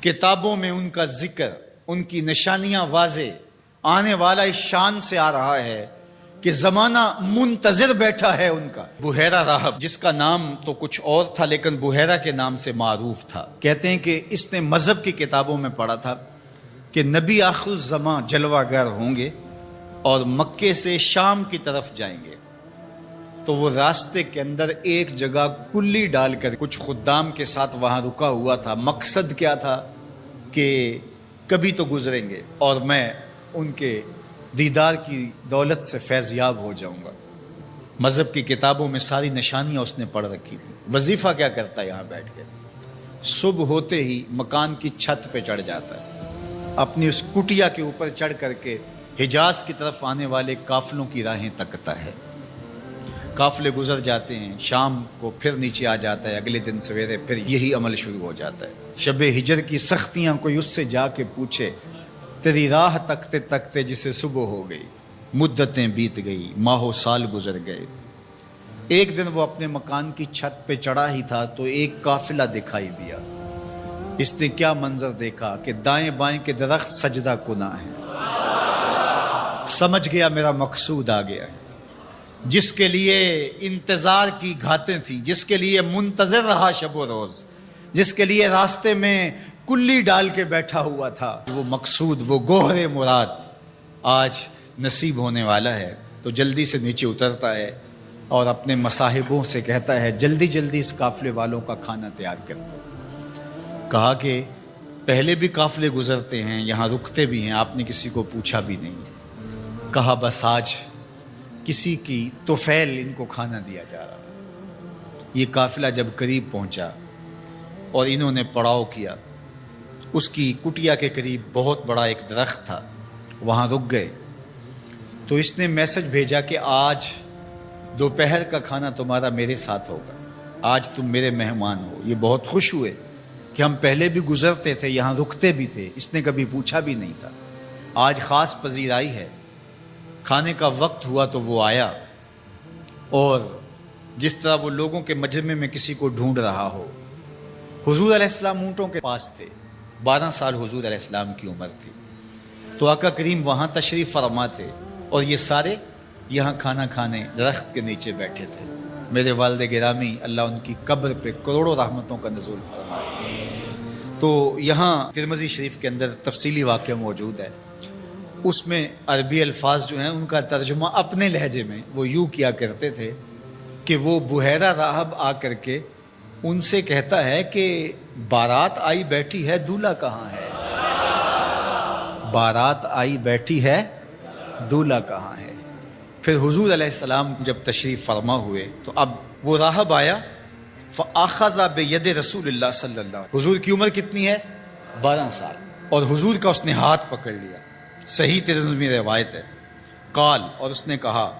کتابوں میں ان کا ذکر، ان کی نشانیاں واضح، آنے والا اس شان سے آ رہا ہے کہ زمانہ منتظر بیٹھا ہے ان کا۔ بحیرہ راہب، جس کا نام تو کچھ اور تھا لیکن بحیرہ کے نام سے معروف تھا، کہتے ہیں کہ اس نے مذہب کی کتابوں میں پڑھا تھا کہ نبی آخر الزمان جلوہ گر ہوں گے اور مکے سے شام کی طرف جائیں گے، تو وہ راستے کے اندر ایک جگہ کلی ڈال کر کچھ خدام کے ساتھ وہاں رکا ہوا تھا۔ مقصد کیا تھا کہ کبھی تو گزریں گے اور میں ان کے دیدار کی دولت سے فیض یاب ہو جاؤں گا۔ مذہب کی کتابوں میں ساری نشانیاں اس نے پڑھ رکھی تھی۔ وظیفہ کیا کرتا ہے یہاں بیٹھ کے؟ صبح ہوتے ہی مکان کی چھت پہ چڑھ جاتا ہے، اپنی اس کٹیا کے اوپر چڑھ کر کے حجاز کی طرف آنے والے قافلوں کی راہیں تکتا ہے۔ قافلے گزر جاتے ہیں، شام کو پھر نیچے آ جاتا ہے، اگلے دن سویرے پھر یہی عمل شروع ہو جاتا ہے۔ شب ہجر کی سختیاں کوئی اس سے جا کے پوچھے، تیری راہ تکتے تکتے جسے صبح ہو گئی، مدتیں بیت گئی، ماہ و سال گزر گئے۔ ایک دن وہ اپنے مکان کی چھت پہ چڑھا ہی تھا تو ایک قافلہ دکھائی دیا۔ اس نے کیا منظر دیکھا کہ دائیں بائیں کے درخت سجدہ کناں ہیں۔ سمجھ گیا میرا مقصود آ گیا ہے، جس کے لیے انتظار کی گھاتیں تھیں، جس کے لیے منتظر رہا شب و روز، جس کے لیے راستے میں کلی ڈال کے بیٹھا ہوا تھا، وہ مقصود، وہ گوہر مراد آج نصیب ہونے والا ہے۔ تو جلدی سے نیچے اترتا ہے اور اپنے مصاحبوں سے کہتا ہے، جلدی جلدی اس قافلے والوں کا کھانا تیار کر دو۔ کہا کہ پہلے بھی قافلے گزرتے ہیں، یہاں رکتے بھی ہیں، آپ نے کسی کو پوچھا بھی نہیں۔ کہا بس آج کسی کی طفیل ان کو کھانا دیا جا رہا۔ یہ قافلہ جب قریب پہنچا اور انہوں نے پڑاؤ کیا، اس کی کٹیا کے قریب بہت بڑا ایک درخت تھا، وہاں رک گئے۔ تو اس نے میسج بھیجا کہ آج دوپہر کا کھانا تمہارا میرے ساتھ ہوگا، آج تم میرے مہمان ہو۔ یہ بہت خوش ہوئے کہ ہم پہلے بھی گزرتے تھے، یہاں رکتے بھی تھے، اس نے کبھی پوچھا بھی نہیں تھا، آج خاص پذیرائی ہے۔ کھانے کا وقت ہوا تو وہ آیا، اور جس طرح وہ لوگوں کے مجمع میں کسی کو ڈھونڈ رہا ہو۔ حضور علیہ السلام اونٹوں کے پاس تھے، 12 سال حضور علیہ السلام کی عمر تھی، تو آقا کریم وہاں تشریف فرما تھے اور یہ سارے یہاں کھانا کھانے درخت کے نیچے بیٹھے تھے۔ میرے والد گرامی، اللہ ان کی قبر پہ کروڑوں رحمتوں کا نزول فرمائے۔ تو یہاں ترمذی شریف کے اندر تفصیلی واقعہ موجود ہے، اس میں عربی الفاظ جو ہیں ان کا ترجمہ اپنے لہجے میں وہ یوں کیا کرتے تھے کہ وہ بحیرہ راہب آ کر کے ان سے کہتا ہے کہ بارات آئی بیٹھی ہے، دولہا کہاں ہے؟ بارات آئی بیٹھی ہے، دولہا کہاں ہے؟ پھر حضور علیہ السلام جب تشریف فرما ہوئے تو اب وہ راہب آیا، فَأَخَذَ بِيَدِ رسول اللہ صلی اللہ علیہ وسلم۔ حضور کی عمر کتنی ہے؟ 12 سال، اور حضور کا اس نے ہاتھ پکڑ لیا۔ صحیح ترمذی میں روایت ہے، قال، اور اس نے کہا،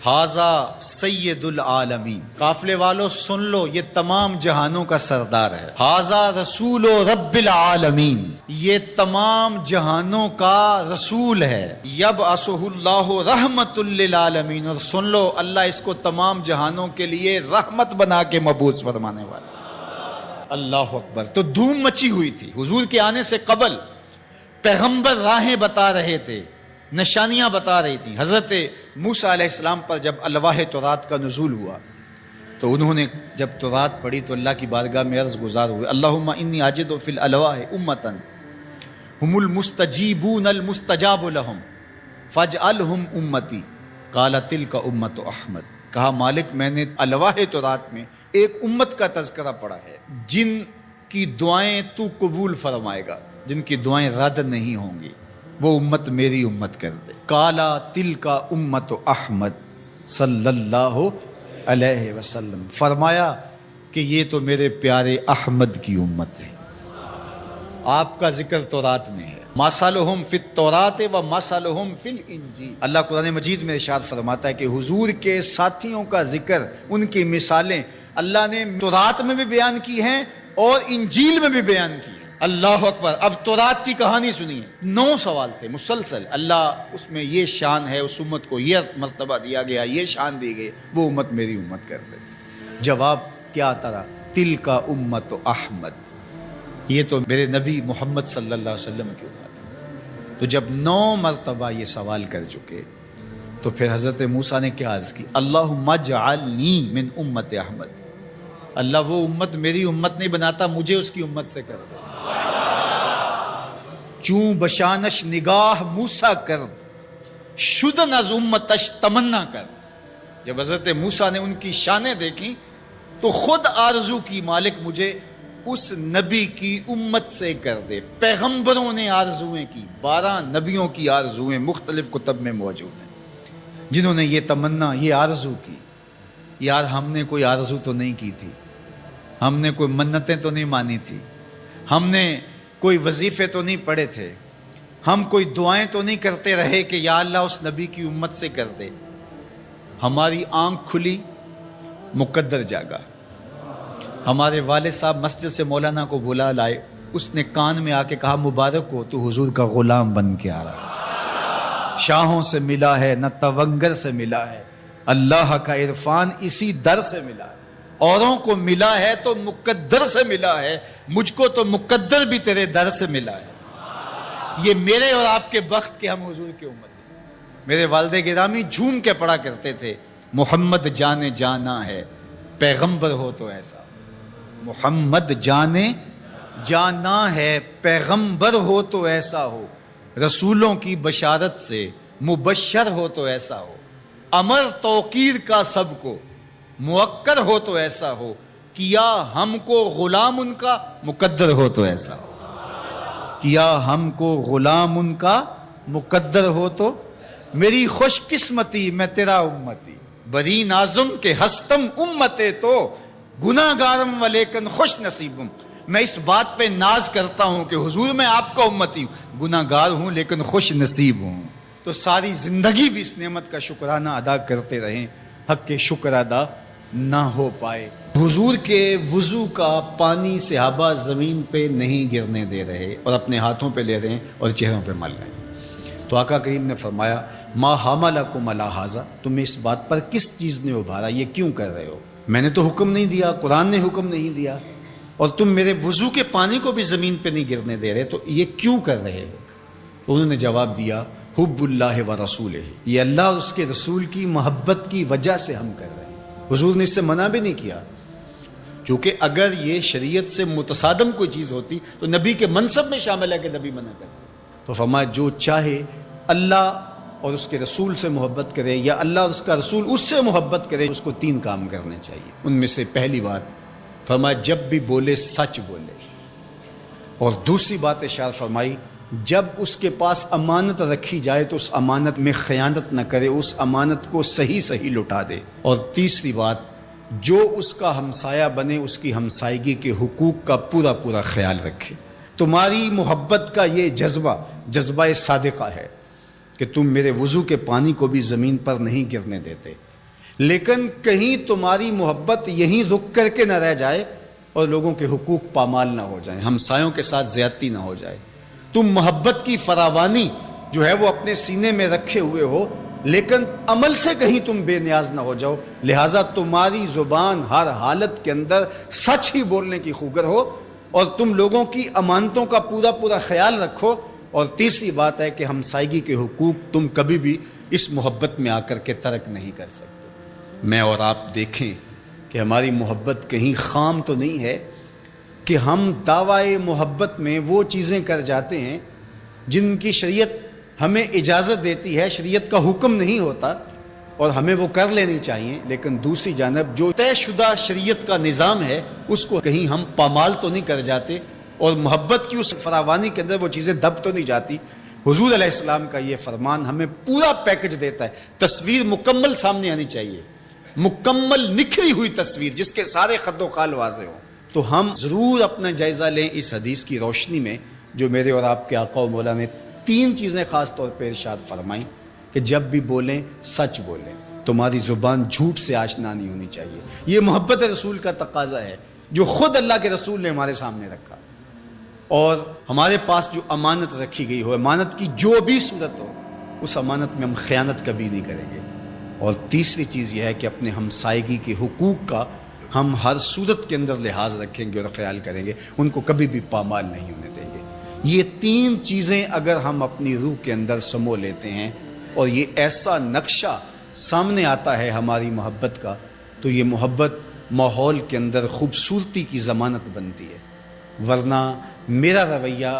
ھذا سید العالمین، قافلے والو سن لو، یہ تمام جہانوں کا سردار ہے۔ ھذا رسول رب العالمین، یہ تمام جہانوں کا رسول ہے۔ یبعثہ اللہ رحمت للعالمین، اور سن لو اللہ اس کو تمام جہانوں کے لیے رحمت بنا کے مبعوث فرمانے والا۔ اللہ اکبر۔ تو دھوم مچی ہوئی تھی حضور کے آنے سے قبل، پیغمبر راہیں بتا رہے تھے، نشانیاں بتا رہی تھیں۔ حضرت موسیٰ علیہ السلام پر جب الواح تورات کا نزول ہوا تو انہوں نے جب تورات پڑھی تو اللہ کی بارگاہ میں عرض گزار ہوئے، اللہم انی اجد فی الالواح امتا ہم المستجیبون المستجاب لہم فاجعلہم امتی، قال تلک امت احمد۔ کہا مالک، میں نے الواح تورات میں ایک امت کا تذکرہ پڑھا ہے جن کی دعائیں تو قبول فرمائے گا، جن کی دعائیں رد نہیں ہوں گی، وہ امت میری امت کر دے۔ کالا تلک امت احمد صلی اللہ علیہ وسلم، فرمایا کہ یہ تو میرے پیارے احمد کی امت ہے۔ آپ کا ذکر تورات میں ہے، مثلہم فی التوراۃ و مثلہم فی الانجیل۔ اللہ قرآن مجید میں ارشاد فرماتا ہے کہ حضور کے ساتھیوں کا ذکر، ان کی مثالیں اللہ نے تورات میں بھی بیان کی ہیں اور انجیل میں بھی بیان کی ہیں۔ اللہ اکبر۔ اب تورات کی کہانی سنیے، 9 سوال تھے مسلسل، اللہ اس میں یہ شان ہے، اس امت کو یہ مرتبہ دیا گیا، یہ شان دی گئی، وہ امت میری امت کر دے۔ جواب کیا آتا رہا؟ تلک امت احمد، یہ تو میرے نبی محمد صلی اللہ علیہ وسلم کی امت ہے۔ تو جب 9 مرتبہ یہ سوال کر چکے تو پھر حضرت موسیٰ نے کیا عرض کی؟ اللہم اجعلنی من امت احمد، اللہ وہ امت میری امت نہیں بناتا، مجھے اس کی امت سے کر دے۔ چوں بشانش نگاہ موسیٰ کرد، شدن از امتش تمنا کر۔ جب حضرت موسیٰ نے ان کی شانیں دیکھی تو خود آرزو کی مالک مجھے اس نبی کی امت سے کر دے۔ پیغمبروں نے آرزویں کی، 12 نبیوں کی آرزویں مختلف کتب میں موجود ہیں، جنہوں نے یہ تمنا، یہ آرزو کی۔ یار ہم نے کوئی آرزو تو نہیں کی تھی، ہم نے کوئی منتیں تو نہیں مانی تھی، ہم نے کوئی وظیفے تو نہیں پڑھے تھے، ہم کوئی دعائیں تو نہیں کرتے رہے کہ یا اللہ اس نبی کی امت سے کر دے۔ ہماری آنکھ کھلی، مقدر جاگا۔ ہمارے والد صاحب مسجد سے مولانا کو بلا لائے، اس نے کان میں آ کے کہا مبارک ہو تو حضور کا غلام بن کے آ رہا ہے، شاہوں سے ملا ہے نہ تونگر سے ملا ہے، اللہ کا عرفان اسی در سے ملا ہے۔ اوروں کو ملا ہے تو مقدر سے ملا ہے، مجھ کو تو مقدر بھی تیرے در سے ملا ہے۔ یہ میرے اور آپ کے بخت کے ہم حضور کی امت ہیں۔ میرے والد گرامی جھوم کے پڑھا کرتے تھے محمد جانے جانا ہے، پیغمبر ہو تو ایسا۔ محمد جانے جانا ہے، پیغمبر ہو تو ایسا ہو، رسولوں کی بشارت سے مبشر ہو تو ایسا ہو، امر توقیر کا سب کو موکر ہو تو ایسا ہو، کیا ہم کو غلام ان کا مقدر ہو تو ایسا ہو، کیا ہم کو غلام ان کا مقدر ہو تو۔ میری خوش قسمتی میں تیرا امتی، بری نازم کے ہستم امتے تو، گناہ گارم و لیکن خوش نصیبم۔ میں اس بات پہ ناز کرتا ہوں کہ حضور میں آپ کا امتی ہوں، گناہ گار ہوں لیکن خوش نصیب ہوں۔ تو ساری زندگی بھی اس نعمت کا شکرانہ ادا کرتے رہیں، حق کے شکر ادا نہ ہو پائے۔ حضور کے وضو کا پانی صحابہ زمین پہ نہیں گرنے دے رہے اور اپنے ہاتھوں پہ لے رہے ہیں اور چہروں پہ مل رہے ہیں۔ تو آقا کریم نے فرمایا ما حملکم علی ھذا، تمہیں اس بات پر کس چیز نے ابھارا، یہ کیوں کر رہے ہو؟ میں نے تو حکم نہیں دیا، قرآن نے حکم نہیں دیا، اور تم میرے وضو کے پانی کو بھی زمین پہ نہیں گرنے دے رہے، تو یہ کیوں کر رہے ہو؟ تو انہوں نے جواب دیا حب اللہ و رسولہ، یہ اللہ اور اس کے رسول کی محبت کی وجہ سے ہم کر رہے ہیں۔ حضور نے اس سے منع بھی نہیں کیا، چونکہ اگر یہ شریعت سے متصادم کوئی چیز ہوتی تو نبی کے منصب میں شامل ہے کہ نبی منع کرے۔ تو فرمایا جو چاہے اللہ اور اس کے رسول سے محبت کرے یا اللہ اور اس کا رسول اس سے محبت کرے، اس کو 3 کام کرنے چاہیے۔ ان میں سے پہلی بات فرمایا جب بھی بولے سچ بولے، اور دوسری بات ارشاد فرمائی جب اس کے پاس امانت رکھی جائے تو اس امانت میں خیانت نہ کرے، اس امانت کو صحیح صحیح لٹا دے، اور تیسری بات جو اس کا ہمسایہ بنے اس کی ہمسائیگی کے حقوق کا پورا پورا خیال رکھے۔ تمہاری محبت کا یہ جذبہ صادقہ ہے کہ تم میرے وضو کے پانی کو بھی زمین پر نہیں گرنے دیتے، لیکن کہیں تمہاری محبت یہیں رک کر کے نہ رہ جائے اور لوگوں کے حقوق پامال نہ ہو جائیں، ہمسایوں کے ساتھ زیادتی نہ ہو جائے۔ تم محبت کی فراوانی جو ہے وہ اپنے سینے میں رکھے ہوئے ہو، لیکن عمل سے کہیں تم بے نیاز نہ ہو جاؤ، لہٰذا تمہاری زبان ہر حالت کے اندر سچ ہی بولنے کی خوگر ہو، اور تم لوگوں کی امانتوں کا پورا پورا خیال رکھو۔ اور تیسری بات ہے کہ ہمسائیگی کے حقوق تم کبھی بھی اس محبت میں آ کر کے ترک نہیں کر سکتے۔ میں اور آپ دیکھیں کہ ہماری محبت کہیں خام تو نہیں ہے کہ ہم دعوی محبت میں وہ چیزیں کر جاتے ہیں جن کی شریعت ہمیں اجازت دیتی ہے، شریعت کا حکم نہیں ہوتا اور ہمیں وہ کر لینی چاہیے، لیکن دوسری جانب جو طے شدہ شریعت کا نظام ہے اس کو کہیں ہم پامال تو نہیں کر جاتے، اور محبت کی اس فراوانی کے اندر وہ چیزیں دب تو نہیں جاتی۔ حضور علیہ السلام کا یہ فرمان ہمیں پورا پیکج دیتا ہے، تصویر مکمل سامنے آنی چاہیے، مکمل نکھری ہوئی تصویر جس کے سارے خط و خال واضح ہوں۔ تو ہم ضرور اپنا جائزہ لیں اس حدیث کی روشنی میں جو میرے اور آپ کے آقا و مولا نے 3 چیزیں خاص طور پہ ارشاد فرمائیں کہ جب بھی بولیں سچ بولیں، تمہاری زبان جھوٹ سے آشنا نہیں ہونی چاہیے۔ یہ محبت رسول کا تقاضا ہے جو خود اللہ کے رسول نے ہمارے سامنے رکھا، اور ہمارے پاس جو امانت رکھی گئی ہو، امانت کی جو بھی صورت ہو، اس امانت میں ہم خیانت کبھی نہیں کریں گے۔ اور تیسری چیز یہ ہے کہ اپنے ہمسائیگی کے حقوق کا ہم ہر صورت کے اندر لحاظ رکھیں گے اور خیال کریں گے، ان کو کبھی بھی پامال نہیں ہونے دیں گے۔ یہ تین چیزیں اگر ہم اپنی روح کے اندر سمو لیتے ہیں اور یہ ایسا نقشہ سامنے آتا ہے ہماری محبت کا، تو یہ محبت ماحول کے اندر خوبصورتی کی ضمانت بنتی ہے۔ ورنہ میرا رویہ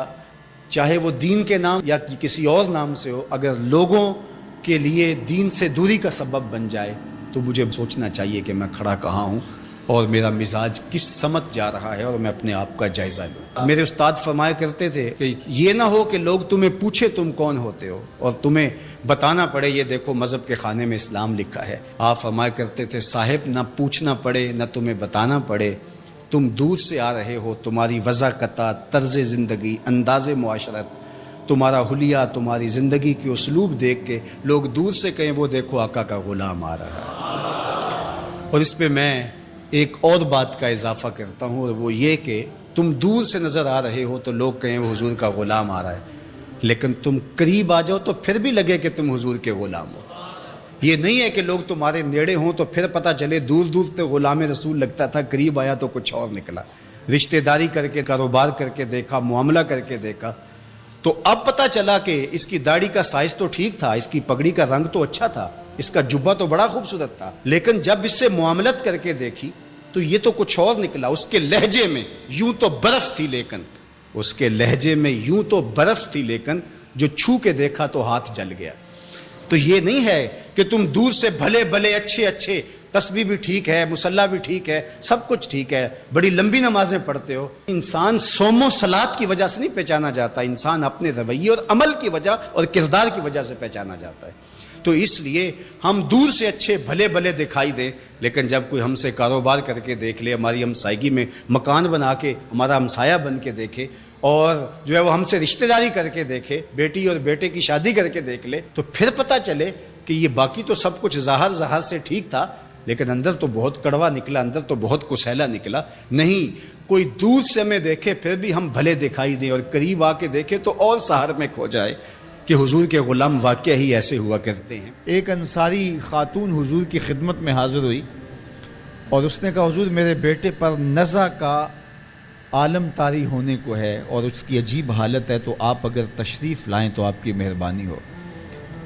چاہے وہ دین کے نام یا کسی اور نام سے ہو، اگر لوگوں کے لیے دین سے دوری کا سبب بن جائے تو مجھے سوچنا چاہیے کہ میں کھڑا کہاں ہوں اور میرا مزاج کس سمت جا رہا ہے، اور میں اپنے آپ کا جائزہ لوں۔ میرے استاد فرمایا کرتے تھے کہ یہ نہ ہو کہ لوگ تمہیں پوچھے تم کون ہوتے ہو اور تمہیں بتانا پڑے یہ دیکھو مذہب کے خانے میں اسلام لکھا ہے۔ آپ فرمایا کرتے تھے صاحب نہ پوچھنا پڑے نہ تمہیں بتانا پڑے، تم دور سے آ رہے ہو، تمہاری وضاقت، طرز زندگی، انداز معاشرت، تمہارا حلیہ، تمہاری زندگی کے اسلوب دیکھ کے لوگ دور سے کہیں وہ دیکھو آقا کا غلام آ رہا ہے۔ اور اس پہ میں ایک اور بات کا اضافہ کرتا ہوں، اور وہ یہ کہ تم دور سے نظر آ رہے ہو تو لوگ کہیں وہ حضور کا غلام آ رہا ہے، لیکن تم قریب آ جاؤ تو پھر بھی لگے کہ تم حضور کے غلام ہو۔ یہ نہیں ہے کہ لوگ تمہارے نیڑے ہوں تو پھر پتہ چلے دور دور سے غلام رسول لگتا تھا، قریب آیا تو کچھ اور نکلا۔ رشتہ داری کر کے، کاروبار کر کے دیکھا، معاملہ کر کے دیکھا، تو اب پتہ چلا کہ اس کی داڑھی کا سائز تو ٹھیک تھا، اس کی پگڑی کا رنگ تو اچھا تھا، اس کا جبہ تو بڑا خوبصورت تھا، لیکن جب اس سے معاملت کر کے دیکھی تو یہ تو کچھ اور نکلا۔ اس کے لہجے میں یوں تو برف تھی، لیکن اس کے لہجے میں یوں تو برف تھی، لیکن جو چھو کے دیکھا تو ہاتھ جل گیا۔ تو یہ نہیں ہے کہ تم دور سے بھلے بھلے اچھے تسبیح بھی ٹھیک ہے، مصلی بھی ٹھیک ہے، سب کچھ ٹھیک ہے، بڑی لمبی نمازیں پڑھتے ہو۔ انسان صوم و صلات کی وجہ سے نہیں پہچانا جاتا، انسان اپنے رویے اور عمل کی وجہ اور کردار کی وجہ سے پہچانا جاتا ہے۔ تو اس لیے ہم دور سے اچھے بھلے بھلے دکھائی دیں، لیکن جب کوئی ہم سے کاروبار کر کے دیکھ لے، ہماری ہمسائیگی میں مکان بنا کے ہمارا ہمسایہ بن کے دیکھے، اور جو ہے وہ ہم سے رشتہ داری کر کے دیکھے، بیٹی اور بیٹے کی شادی کر کے دیکھ لے، تو پھر پتہ چلے کہ یہ باقی تو سب کچھ ظاہر سے ٹھیک تھا، لیکن اندر تو بہت کڑوا نکلا، اندر تو بہت کسیلا نکلا۔ نہیں، کوئی دور سے ہمیں دیکھے پھر بھی ہم بھلے دکھائی دیں، اور قریب آ کے دیکھے تو اور سحر میں کھو جائے کہ حضور کے غلام واقعہ ہی ایسے ہوا کرتے ہیں۔ ایک انصاری خاتون حضور کی خدمت میں حاضر ہوئی اور اس نے کہا حضور میرے بیٹے پر نزع کا عالم طاری ہونے کو ہے اور اس کی عجیب حالت ہے، تو آپ اگر تشریف لائیں تو آپ کی مہربانی ہو۔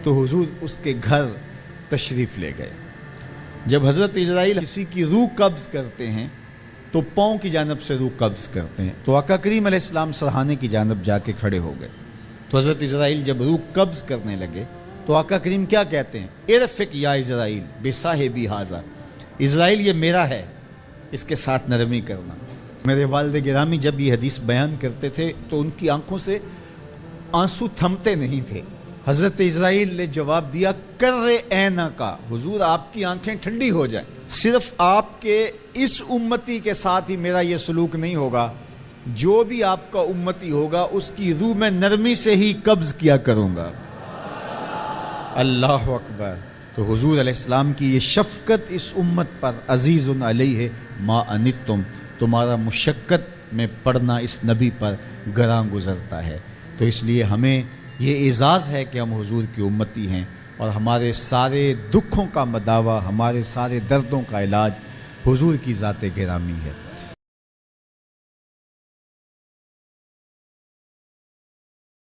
تو حضور اس کے گھر تشریف لے گئے۔ جب حضرت اسرائیل کسی کی روح قبض کرتے ہیں تو پاؤں کی جانب سے روح قبض کرتے ہیں، تو آقا کریم علیہ السلام سرہانے کی جانب جا کے کھڑے ہو گئے۔ تو حضرت اسرائیل جب روح قبض کرنے لگے تو آقا کریم کیا کہتے ہیں؟ ارفق یا اسرائیل بصاحبی ھذا، اسرائیل یہ میرا ہے، اس کے ساتھ نرمی کرنا۔ میرے والد گرامی جب یہ حدیث بیان کرتے تھے تو ان کی آنکھوں سے آنسو تھمتے نہیں تھے۔ حضرت اسرائیل نے جواب دیا کر عینا کا، حضور آپ کی آنکھیں ٹھنڈی ہو جائیں، صرف آپ کے اس امتی کے ساتھ ہی میرا یہ سلوک نہیں ہوگا، جو بھی آپ کا امتی ہوگا اس کی روح میں نرمی سے ہی قبض کیا کروں گا۔ اللہ اکبر۔ تو حضور علیہ السلام کی یہ شفقت اس امت پر، عزیز علیہ ما انتم، تمہارا مشقت میں پڑھنا اس نبی پر گراں گزرتا ہے۔ تو اس لیے ہمیں یہ اعزاز ہے کہ ہم حضور کی امتی ہیں، اور ہمارے سارے دکھوں کا مداوع، ہمارے سارے دردوں کا علاج حضور کی ذات گرامی ہے۔